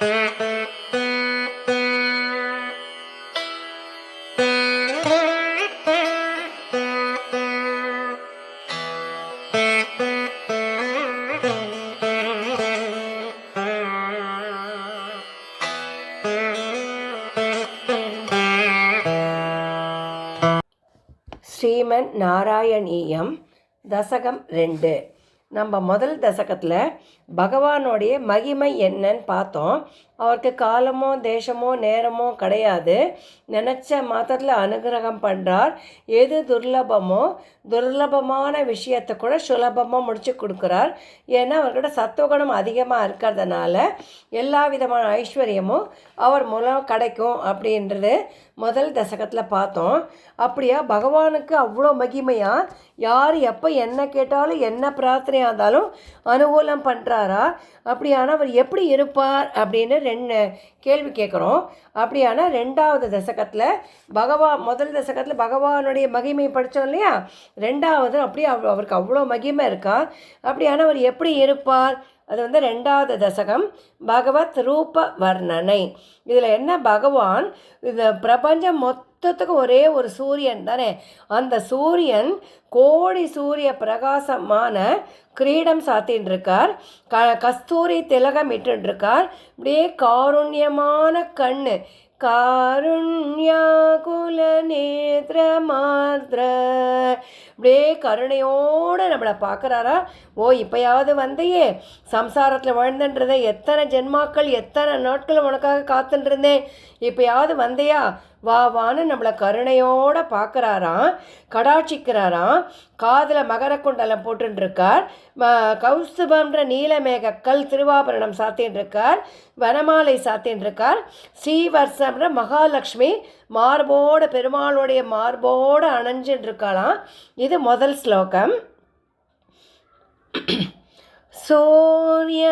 ஸ்ரீமன் நாராயணீயம் தசகம் 2. நம்ம முதல் தசகத்தில் பகவானுடைய மகிமை என்னன்னு பார்த்தோம். அவருக்கு காலமோ தேசமோ நேரமோ கிடையாது. நினச்ச மாத்திரத்தில் அனுகிரகம் பண்ணுறார். எது துர்லபமான விஷயத்தை கூட சுலபமாக முடிச்சு கொடுக்குறார். ஏன்னா அவர்கிட்ட சத்துவகுணம் அதிகமாக இருக்கிறதுனால எல்லா விதமான ஐஸ்வர்யமும் அவர் மூலம் கிடைக்கும் அப்படின்றது முதல் தசகத்தில் பார்த்தோம். அப்படியா பகவானுக்கு அவ்வளோ மகிமையாக யார் எப்போ என்ன கேட்டாலும் என்ன பிரார்த்தனையாக இருந்தாலும் அனுகூலம் பண்ணுறாரா? அப்படியான அவர் எப்படி இருப்பார் அப்படின்னு 2 கேள்வி கேட்குறோம். அப்படியான 2வது தசகத்தில் முதல் தசகத்தில் பகவானுடைய மகிமை படித்தோம் இல்லையா? 2வது அப்படியே அவருக்கு அவ்வளோ மகிமை இருக்கா? அப்படியான அவர் எப்படி இருப்பார்? அது 2வது தசகம் பகவத் ரூப வர்ணனை. இதில் என்ன, பகவான் இந்த பிரபஞ்சம் மொத்தத்துக்கு ஒரே ஒரு சூரியன் தானே. அந்த சூரியன் கோடி சூரிய பிரகாசமான கிரீடம் சாத்தின்னு இருக்கார். கஸ்தூரி திலகம் இட்டுருக்கார். இப்படியே காருண்யமான கண்ணு, காருண்யா குல நேத்ர மாத்ர, இப்படியே கருணையோடு நம்மளை பார்க்குறாரா? ஓ இப்போயாவது வந்தையே, சம்சாரத்தில் வாழ்ந்துன்றதே, எத்தனை ஜென்மாக்கள் எத்தனை நாட்கள் உனக்காக காத்துருந்தேன், இப்போயாவது வந்தையா, வா வான்னு நம்மளை கருணையோடு பார்க்குறாராம், கடாட்சிக்கிறாராம். காதில் மகர குண்டலம் போட்டுருக்கார். கௌஸ்துபன்ற நீலமேக கல் திருவாபரணம் சாத்தின்னு இருக்கார். வனமாலை சாத்தின்னு இருக்கார். ஸ்ரீவர்ஷம்ன்ற மகாலட்சுமி மார்போடு, பெருமாளுடைய மார்போடு அணைஞ்சின்னு இருக்காளாம். இது முதல் ஸ்லோகம். சூரிய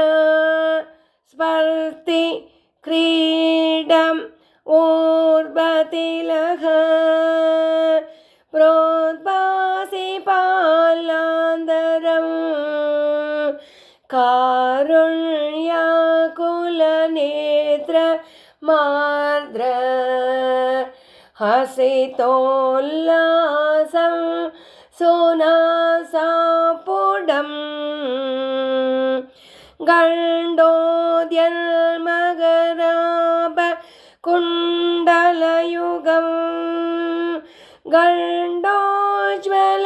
ஸ்பர்த்தி கிரீடம் ஊர்வதிலக புரோத்பாசி பாலாந்தரம் காருண்யா குல நேத்ர மார்த்ர ஹசிதோல்லாசம் சுனாசாபுடம் கண்டோத்யல் மகராப குண்டலயுகம் கண்டோஜ்வல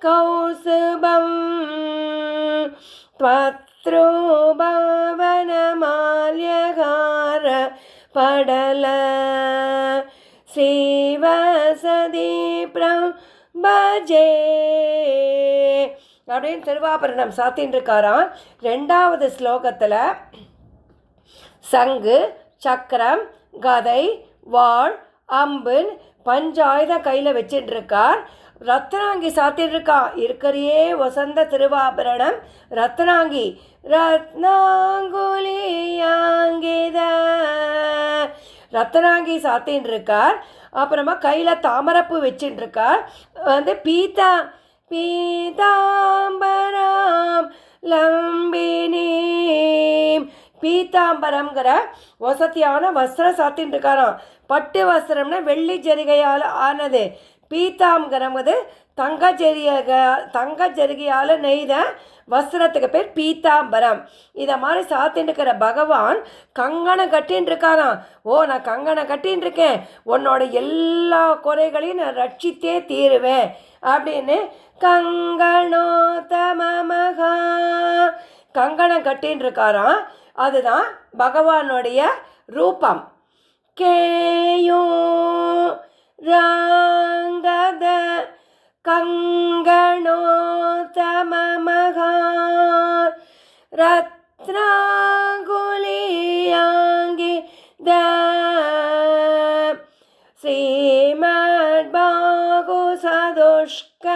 கௌசுபம் த்வத்ரோபவனமால்யகார படல ஸ்ரீவசதி பிரபஜே அப்படின்னு திருவாபரணம் சாத்தின்னு இருக்காராம். 2வது ஸ்லோகத்தில் சங்கு, சக்கரம், கதை, வாள், அம்புன் பஞ்சாயுத கையில் வச்சுட்டு இருக்கார். ரத்னாங்கி சாத்தின்னு இருக்கா. இருக்கிறையே வசந்த திருவாபரணம் ரத்னாங்கி, ரத்னாங்குலியாங்கித ரத்னாங்கி சாத்தின்னு இருக்கார். அப்புறமா கையில் தாமரப்பூ வச்சுட்டு இருக்கார். பீதாம்பரம் லம்பினீம், பீதாம்பரம்ங்கிற வசதியான வஸ்திரம் சாத்தின்னு இருக்காராம். பட்டு வஸ்திரம்னா வெள்ளி ஜரிகையால் ஆனது. பீதாம்பரம்ங்கிறது தங்க ஜரிகையால் நெய்த வஸ்திரத்துக்கு பேர் பீதாம்பரம். இதை மாதிரி சாத்தின்னு இருக்கிற பகவான் கங்கணம் கட்டின்னு இருக்காராம். ஓ நான் கங்கணம் கட்டின்னு இருக்கேன், உன்னோட எல்லா குறைகளையும் நான் ரட்சித்தே தீருவேன் அப்படின்னு கங்கணோத்தமமகா கங்கணம் கட்டின்னு இருக்காராம். அதுதான் பகவானுடைய ரூபம். கேயோ ராங்கத கங்கணோத்தமமகா ரத்னாங்குலியாங்கி த ஸ்ரீமத் பாகு சதுஷ்க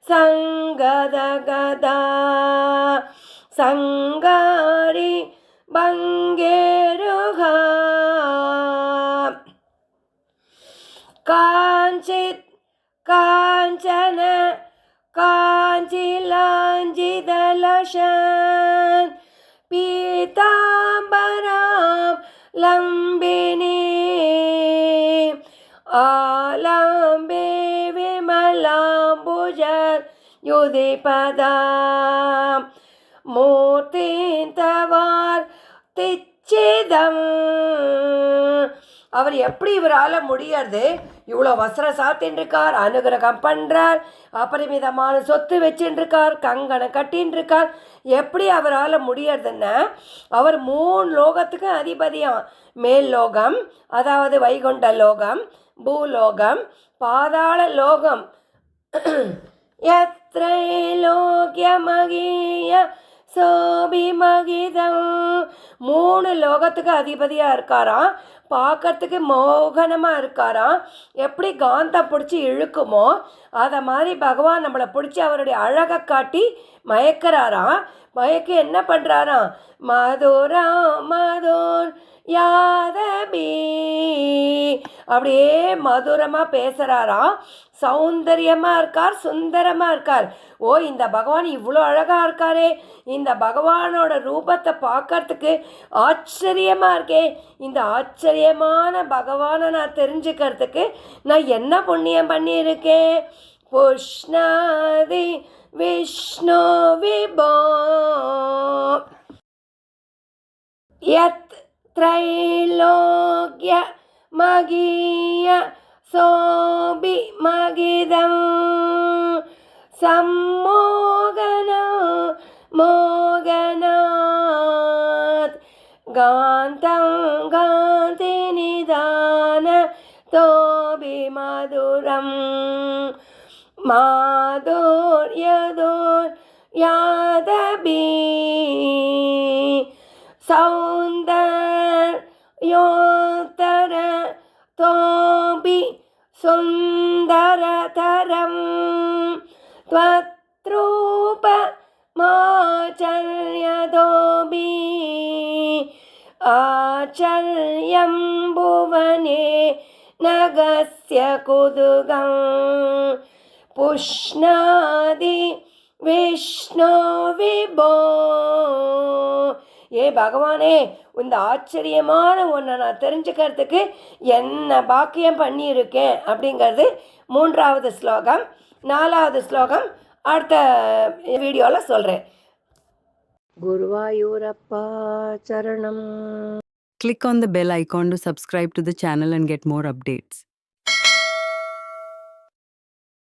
சங்கதகதா சங்காரி பங்கேருகா காஞ்சித் காஞ்சன காஞ்சிலாஞ்சிதலஷன் பீதாம்பராம்பரதர लम्बिनी आलम्बे विमलाम्बुजयुधिपदा மூர்த்திந்தவார் திச்சிதம். அவர் எப்படி இவரால் முடியாது? இவ்வளோ வஸ்திரம் சாத்தின்றிருக்கார், அனுகிரகம் பண்ணுறார், அபரிமிதமான சொத்து வச்சுருக்கார், கங்கணம் கட்டின்றிருக்கார். எப்படி அவரால் முடியறதுன்னா, அவர் 3 லோகத்துக்கு அதிபதியாம். மேல் லோகம், அதாவது வைகுண்ட லோகம், பூலோகம், பாதாள லோகம். யத்ரைலோக்யமகீய சோபிமகிதம். 3 லோகத்துக்கு அதிபதியாக இருக்காராம். பார்க்கறதுக்கு மோகனமாக இருக்காராம். எப்படி காந்தம் பிடிச்சி இழுக்குமோ அதை மாதிரி பகவான் நம்மளை பிடிச்சி அவருடைய அழகை காட்டி மயக்கிறாராம். மயக்கி என்ன பண்ணுறாராம்? மதுரா மதுர் யாதபி, அப்படியே மதுரமாக பேசுகிறாராம். சௌந்தரியமாக இருக்கார், சுந்தரமாக இருக்கார். ஓ, இந்த பகவான் இவ்வளோ அழகாக இருக்காரே, இந்த பகவானோட ரூபத்தை பார்க்கறதுக்கு ஆச்சரியமாக இருக்கே. இந்த ஆச்சரியமான பகவானை நான் தெரிஞ்சுக்கிறதுக்கு நான் என்ன புண்ணியம் பண்ணியிருக்கேன்? புஷ்ணாதி விஷ்ணு விபோ யத் த்ரைலோக்ய மகீய சோபி மகிதம் சம்மோகன மோகனாத் காந்தம் காந்தி நிதான தோபி மதுரம் மாதுர்யதுர் யாதபி சௌந்தர்யோத்தர தோபி சுந்தரதரம் த்வத்ரூப மாச்சர்யதோபி ஆச்சர்யம் புவனே நகஸ்ய குதுகம் புஷ்ணாதி விஷ்ணு விபோ. ஏ பகவானே, இந்த ஆச்சரியமான ஒன்றை நான் தெரிஞ்சுக்கிறதுக்கு என்ன பாக்கியம் பண்ணியிருக்கேன் அப்படிங்கிறது 3வது ஸ்லோகம். 4வது ஸ்லோகம் அடுத்த வீடியோவில் சொல்கிறேன். குருவாயூரப்பா சரணம். Click on the bell icon to subscribe to the channel and get more updates.